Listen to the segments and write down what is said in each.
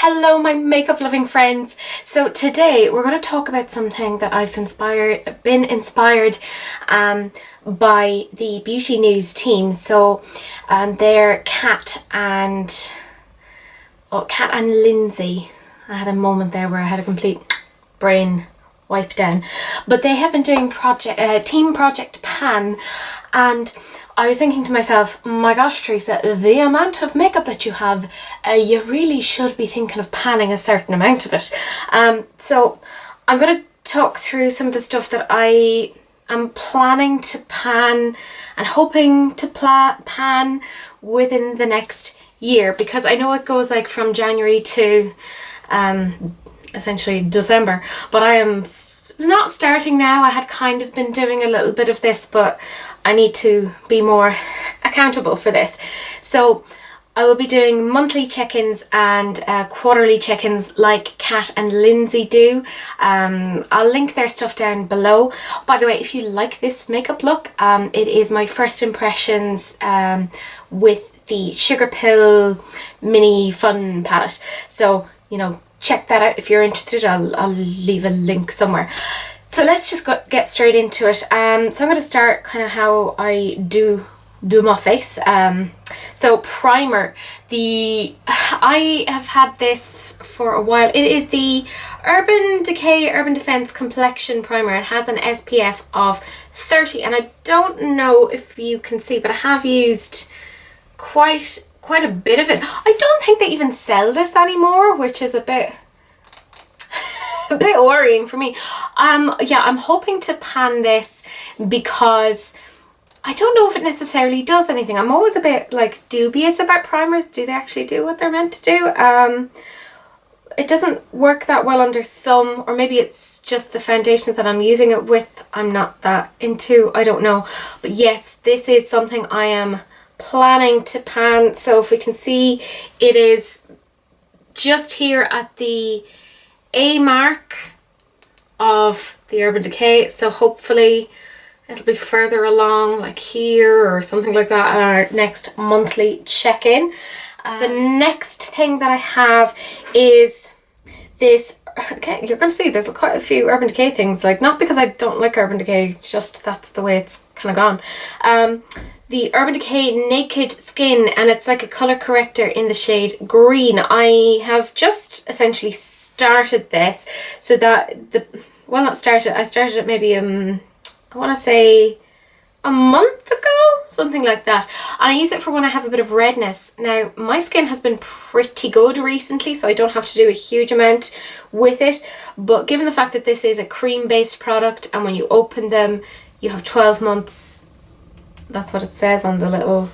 Hello my makeup loving friends. So today we're going to talk about something that I've been inspired by the Beauty News team. So they're Kat and Lindsay. I had a moment there where I had a complete brain wipe down. But they have been doing Team Project Pan, and I was thinking to myself, my gosh, Teresa, the amount of makeup that you have, you really should be thinking of panning a certain amount of it. So I'm going to talk through some of the stuff that I am planning to pan and hoping to pan within the next year, because I know it goes like from January to essentially December, but I am not starting now. I had kind of been doing a little bit of this, but I need to be more accountable for this. So I will be doing monthly check-ins and quarterly check-ins like Kat and Lindsay do. I'll link their stuff down below. By the way, if you like this makeup look, it is my first impressions with the Sugar Pill Mini Fun palette. So, you know, check that out if you're interested. I'll leave a link somewhere. So let's just get straight into it. So I'm going to start kind of how I do my face. So primer. I have had this for a while. It is the Urban Decay Urban Defense Complexion Primer. It has an SPF of 30, and I don't know if you can see, but I have used quite a bit of it. I don't think they even sell this anymore, which is a bit worrying for me. Yeah, I'm hoping to pan this because I don't know if it necessarily does anything. I'm always a bit like dubious about primers. Do they actually do what they're meant to do? It doesn't work that well under some, or maybe it's just the foundations that I'm using it with I'm not that into. I don't know. But yes, this is something I am planning to pan. So if we can see, it is just here at the A mark of the Urban Decay, so hopefully it'll be further along like here or something like that at our next monthly check-in. The next thing that I have is this. Okay, you're going to see there's quite a few Urban Decay things, like not because I don't like Urban Decay, just that's the way it's kind of gone. The Urban Decay Naked Skin, and it's like a colour corrector in the shade green. I have just essentially started this, so that I started it maybe I want to say a month ago, something like that, and I use it for when I have a bit of redness. Now my skin has been pretty good recently, so I don't have to do a huge amount with it, but given the fact that this is a cream based product, and when you open them you have 12 months, that's what it says on the little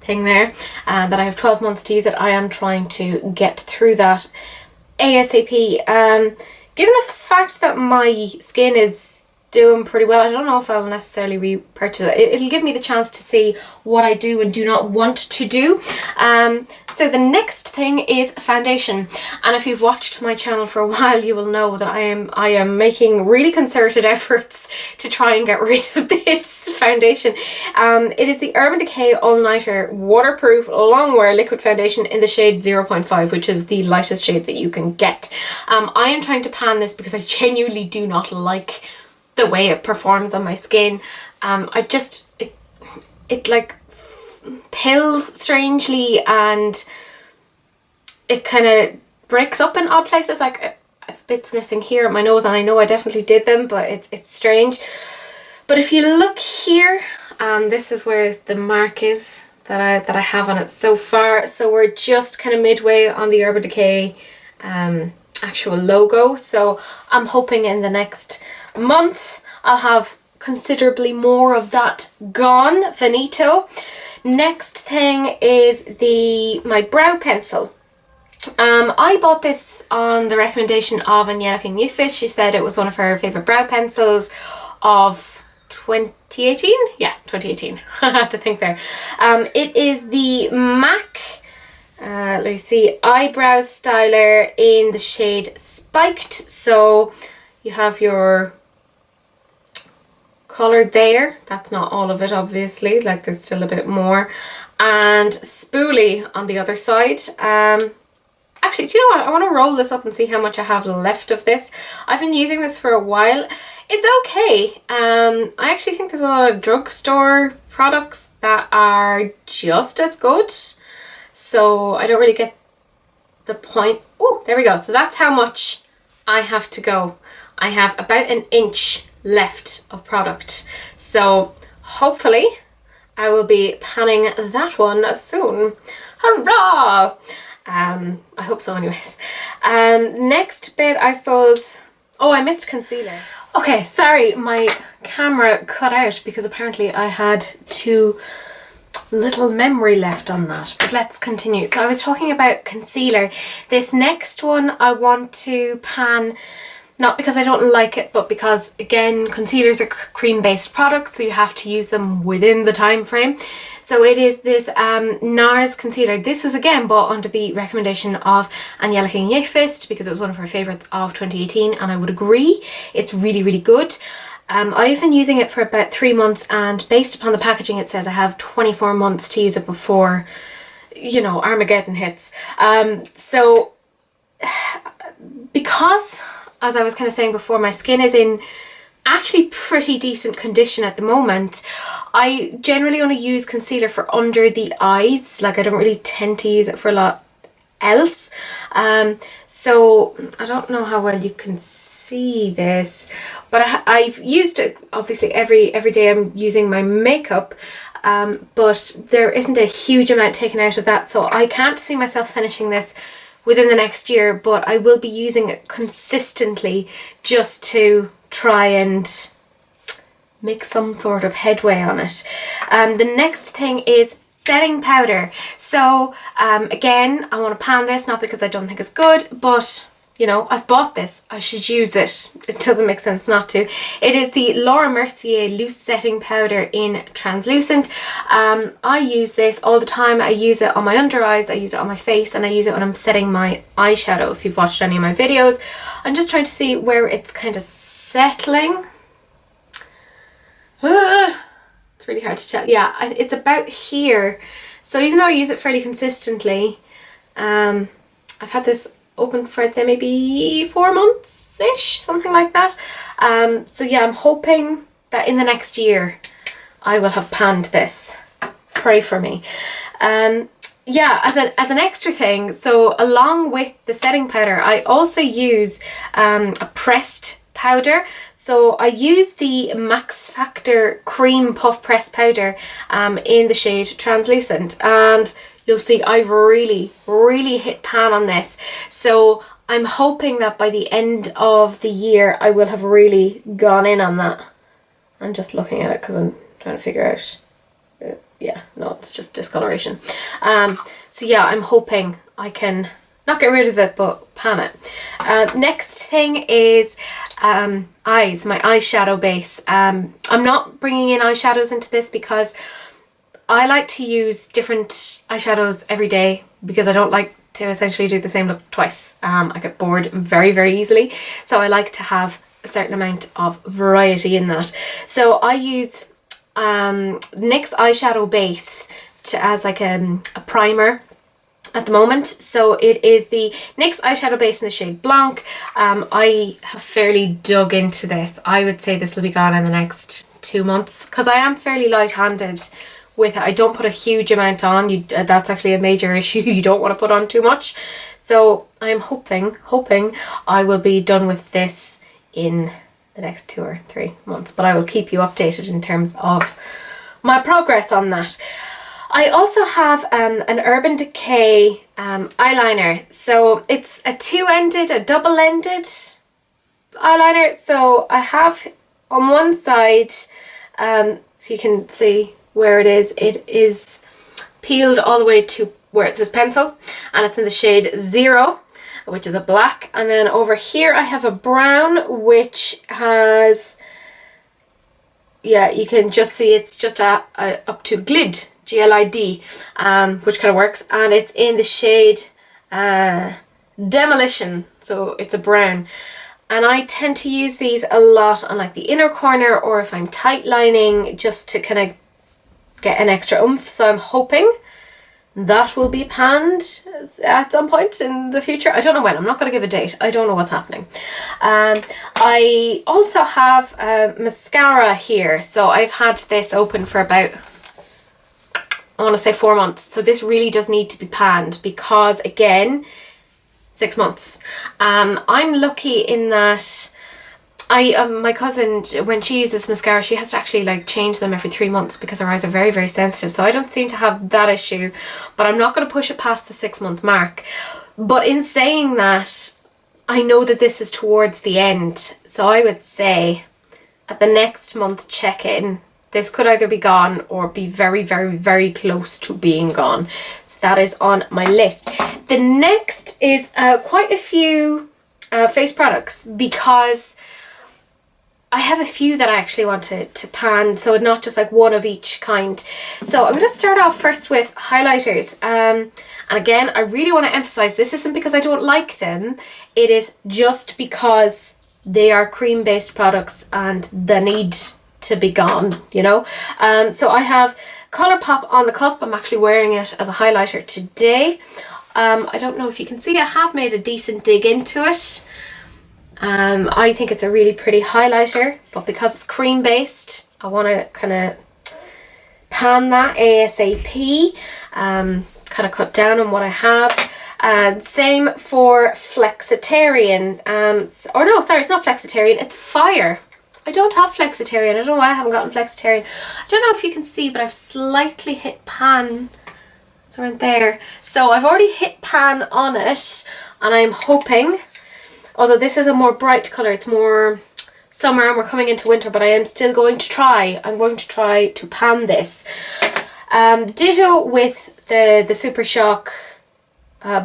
thing there, that I have 12 months to use it. I am trying to get through that ASAP. Given the fact that my skin is doing pretty well, I don't know if I will necessarily repurchase it. It'll give me the chance to see what I do and do not want to do. So the next thing is foundation, and if you've watched my channel for a while you will know that I am making really concerted efforts to try and get rid of this foundation. It is the Urban Decay All Nighter Waterproof Longwear Liquid Foundation in the shade 0.5, which is the lightest shade that you can get. I am trying to pan this because I genuinely do not like the way it performs on my skin. It like pills strangely, and it kind of breaks up in odd places. Like I have bits missing here at my nose, and I know I definitely did them, but it's strange. But if you look here, this is where the mark is that I have on it so far. So we're just kind of midway on the Urban Decay actual logo. So I'm hoping in the next month I'll have considerably more of that gone, finito. Next thing is my brow pencil. I bought this on the recommendation of Angelica Newfish. She said it was one of her favourite brow pencils of 2018? Yeah, 2018. I had to think there. It is the MAC, let me see, Eyebrow Styler in the shade Spiked. So you have your colour there. That's not all of it, obviously, like there's still a bit more. And Spoolie on the other side. Actually, Actually, do you know what? I want to roll this up and see how much I have left of this. I've been using this for a while. It's okay. I actually think there's a lot of drugstore products that are just as good. So I don't really get the point. Oh, there we go. So that's how much I have to go. I have about an inch left of product. So hopefully I will be panning that one soon. Hurrah! I hope so anyways. Next bit, I suppose... Oh, I missed concealer. Okay, sorry, my camera cut out because apparently I had too little memory left on that. But let's continue. So I was talking about concealer. This next one I want to pan... Not because I don't like it, but because, again, concealers are cream-based products, so you have to use them within the time frame. So it is this NARS concealer. This was, again, bought under the recommendation of Angelica Nyqvist because it was one of her favourites of 2018, and I would agree. It's really, really good. I've been using it for about 3 months, and based upon the packaging, it says I have 24 months to use it before, you know, Armageddon hits. So, because... As I was kind of saying before, my skin is in actually pretty decent condition at the moment. I generally only use concealer for under the eyes. Like, I don't really tend to use it for a lot else. So I don't know how well you can see this, but I've used it obviously every day I'm using my makeup. But there isn't a huge amount taken out of that. So I can't see myself finishing this within the next year, but I will be using it consistently just to try and make some sort of headway on it. The next thing is setting powder. So again, I want to pan this, not because I don't think it's good, but you know, I've bought this, I should use it. It doesn't make sense not to. It is the Laura Mercier Loose Setting Powder in Translucent. I use this all the time. I use it on my under eyes, I use it on my face, and I use it when I'm setting my eyeshadow. If you've watched any of my videos, I'm just trying to see where it's kind of settling. It's really hard to tell. Yeah, it's about here. So even though I use it fairly consistently, I've had this open for, I'd say, maybe 4 months-ish, something like that. So yeah, I'm hoping that in the next year I will have panned this. Pray for me. Yeah, as an extra thing, so along with the setting powder, I also use a pressed powder. So I use the Max Factor Cream Puff Pressed Powder in the shade Translucent, and you'll see I've really hit pan on this. So I'm hoping that by the end of the year I will have really gone in on that. I'm just looking at it because I'm trying to figure out. Yeah, no, it's just discoloration. So yeah, I'm hoping I can not get rid of it, but pan it. Next thing is eyes, my eyeshadow base. I'm not bringing in eyeshadows into this because I like to use different eyeshadows every day because I don't like to essentially do the same look twice. I get bored very easily, so I like to have a certain amount of variety in that. So I use NYX eyeshadow base as like a primer at the moment. So it is the NYX eyeshadow base in the shade Blanc. I have fairly dug into this. I would say this will be gone in the next 2 months because I am fairly light-handed with it. I don't put a huge amount on. That's actually a major issue. You don't want to put on too much. So I'm hoping I will be done with this in the next 2 or 3 months, but I will keep you updated in terms of my progress on that. I also have an Urban Decay eyeliner. So it's a double-ended eyeliner. So I have on one side, so you can see where it is peeled all the way to where it says pencil, and it's in the shade 0, which is a black. And then over here I have a brown, which has, yeah, you can just see it's just a up to Glid, Glid, which kind of works, and it's in the shade Demolition, so it's a brown. And I tend to use these a lot on like the inner corner, or if I'm tight lining, just to kind of get an extra oomph. So I'm hoping that will be panned at some point in the future. I don't know when. I'm not going to give a date. I don't know what's happening. I also have mascara here. So I've had this open for about, I want to say 4 months. So this really does need to be panned because, again, 6 months. I'm lucky in that my cousin, when she uses mascara, she has to actually like change them every 3 months because her eyes are very, very sensitive. So I don't seem to have that issue, but I'm not going to push it past the 6 month mark. But in saying that, I know that this is towards the end. So I would say at the next month check-in, this could either be gone or be very, very, very close to being gone. So that is on my list. The next is quite a few face products because I have a few that I actually want to pan, so not just like one of each kind. So I'm going to start off first with highlighters. And again, I really want to emphasize this isn't because I don't like them. It is just because they are cream-based products and they need to be gone, you know. So I have Colourpop on the Cusp. I'm actually wearing it as a highlighter today. I don't know if you can see, I have made a decent dig into it. I think it's a really pretty highlighter, but because it's cream based, I want to kind of pan that ASAP, kind of cut down on what I have. And same for Flexitarian, or no, sorry, it's not Flexitarian, it's Fire. I don't have Flexitarian. I don't know why I haven't gotten Flexitarian. I don't know if you can see, but I've slightly hit pan. It's around there. So I've already hit pan on it, and I'm hoping, although this is a more bright colour, it's more summer and we're coming into winter, but I am still going to try. I'm going to try to pan this. Ditto with the Super Shock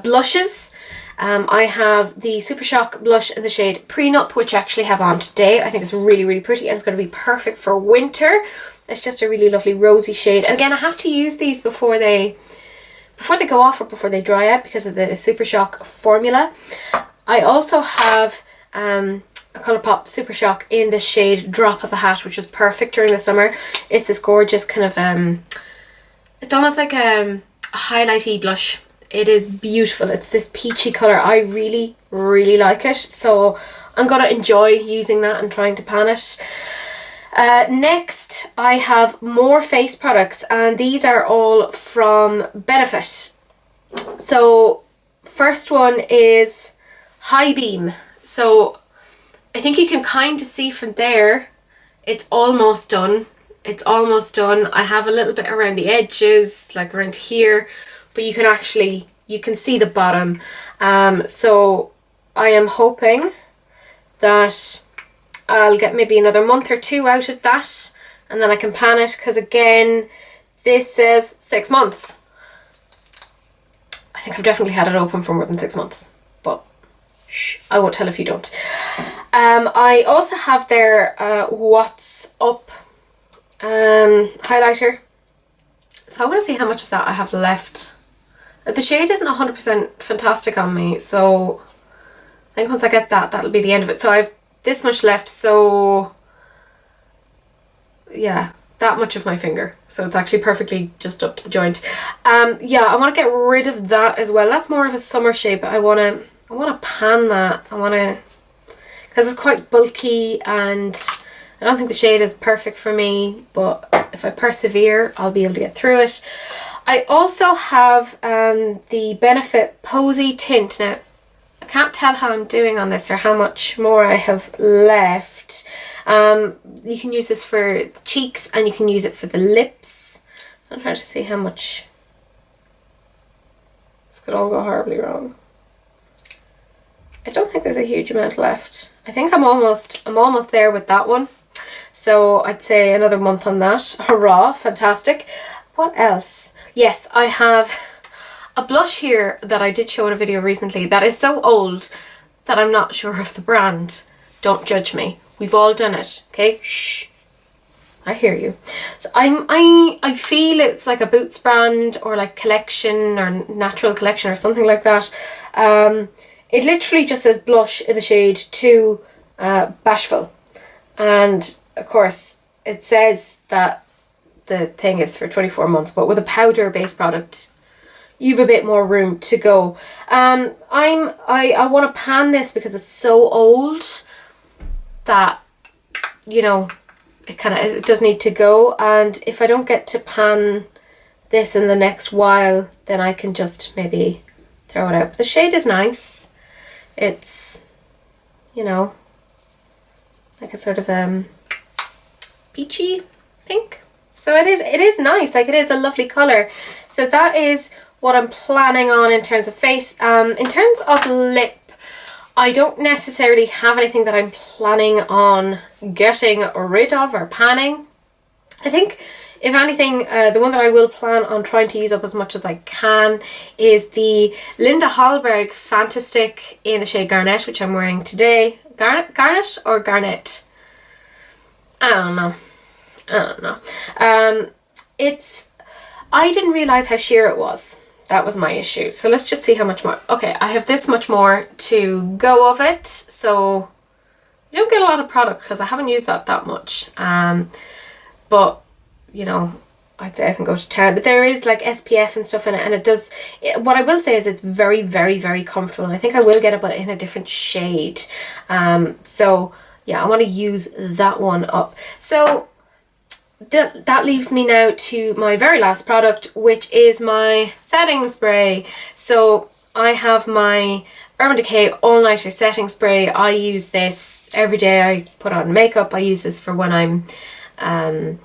blushes. I have the Super Shock blush in the shade Prenup, which I actually have on today. I think it's really, really pretty and it's going to be perfect for winter. It's just a really lovely rosy shade. And again, I have to use these before they go off or before they dry out because of the Super Shock formula. I also have a Colourpop Super Shock in the shade Drop of a Hat, which is perfect during the summer. It's this gorgeous kind of, it's almost like a highlighty blush. It is beautiful. It's this peachy colour. I really, really like it. So I'm going to enjoy using that and trying to pan it. Next, I have more face products, and these are all from Benefit. So first one is High Beam. So I think you can kind of see from there, it's almost done. It's almost done. I have a little bit around the edges, like around here, but you can see the bottom. So I am hoping that I'll get maybe another month or two out of that, and then I can pan it, because again, this says 6 months. I think I've definitely had it open for more than 6 months, but shh, I won't tell if you don't. I also have their What's Up highlighter. So I want to see how much of that I have left. The shade isn't 100% fantastic on me, so I think once I get that, that'll be the end of it. So I've this much left, so yeah, that much of my finger. So it's actually perfectly just up to the joint. Yeah, I want to get rid of that as well. That's more of a summer shade, but I want to pan that. I want to, because it's quite bulky and I don't think the shade is perfect for me, but if I persevere, I'll be able to get through it. I also have the Benefit Posy Tint. Now, I can't tell how I'm doing on this or how much more I have left. You can use this for the cheeks and you can use it for the lips. So I'm trying to see how much. This could all go horribly wrong. I don't think there's a huge amount left. I think I'm almost there with that one. So I'd say another month on that. Hurrah, fantastic. What else? Yes, I have a blush here that I did show in a video recently that is so old that I'm not sure of the brand. Don't judge me. We've all done it, okay? Shh. I hear you. So I feel it's like a Boots brand or like Collection or Natural Collection or something like that. It literally just says blush in the shade Too Bashful. And of course it says that the thing is for 24 months, but with a powder based product, you've a bit more room to go. I want to pan this because it's so old that, you know, it does need to go. And if I don't get to pan this in the next while, then I can just maybe throw it out. But the shade is nice. It's, you know, like a sort of peachy pink. So it is nice. Like, it is a lovely colour. So that is what I'm planning on in terms of face. In terms of lip, I don't necessarily have anything that I'm planning on getting rid of or panning. I think, if anything, the one that I will plan on trying to use up as much as I can is the Linda Hallberg Fantastic in the shade Garnet, which I'm wearing today. Garnet or Garnet? I don't know. I didn't realise how sheer it was. That was my issue. So let's just see how much more. Okay, I have this much more to go of it. So you don't get a lot of product because I haven't used that much. But, you know, I'd say I can go to town. But there is like SPF and stuff in it, and it does, what I will say is it's very, very, very comfortable. And I think I will get it, but in a different shade. So yeah, I want to use that one up. So that leaves me now to my very last product, which is my setting spray. So I have my Urban Decay All Nighter setting spray. I use this every day I put on makeup. I use this for when I'm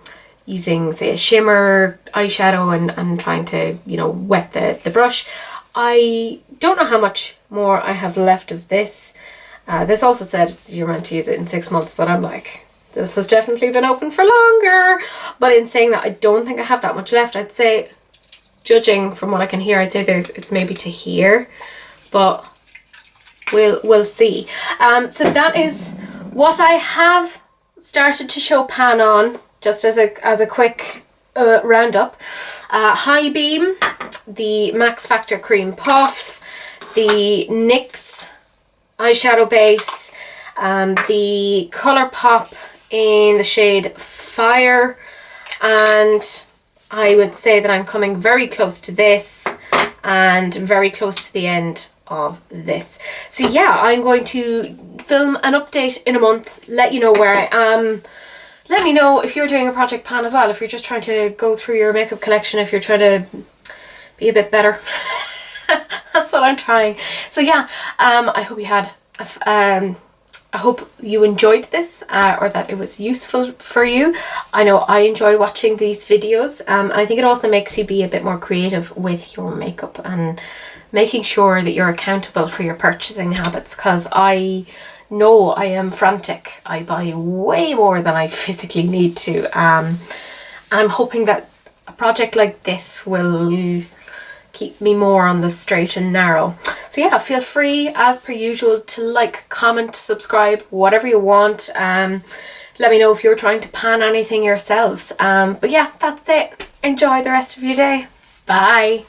using, say, a shimmer eyeshadow and trying to, you know, wet the brush. I don't know how much more I have left of this. This also said you're meant to use it in 6 months, but I'm like, this has definitely been open for longer. But in saying that, I don't think I have that much left. I'd say, judging from what I can hear, I'd say it's maybe to here, but we'll see. So that is what I have started to show pan on, just as a quick roundup. High Beam, the Max Factor Cream Puff, the NYX eyeshadow base, the Colourpop in the shade Fire, and I would say that I'm coming very close to this and very close to the end of this. So yeah, I'm going to film an update in a month, let you know where I am. Let me know if you're doing a project pan as well, if you're just trying to go through your makeup collection, if you're trying to be a bit better. That's what I'm trying. So yeah, I hope you had I hope you enjoyed this, or that it was useful for you. I know I enjoy watching these videos, and I think it also makes you be a bit more creative with your makeup and making sure that you're accountable for your purchasing habits, because I know I am frantic. I buy way more than I physically need to, and I'm hoping that a project like this will keep me more on the straight and narrow. So yeah, feel free as per usual to like, comment, subscribe, whatever you want. Let me know if you're trying to pan anything yourselves. But yeah, that's it. Enjoy the rest of your day. Bye.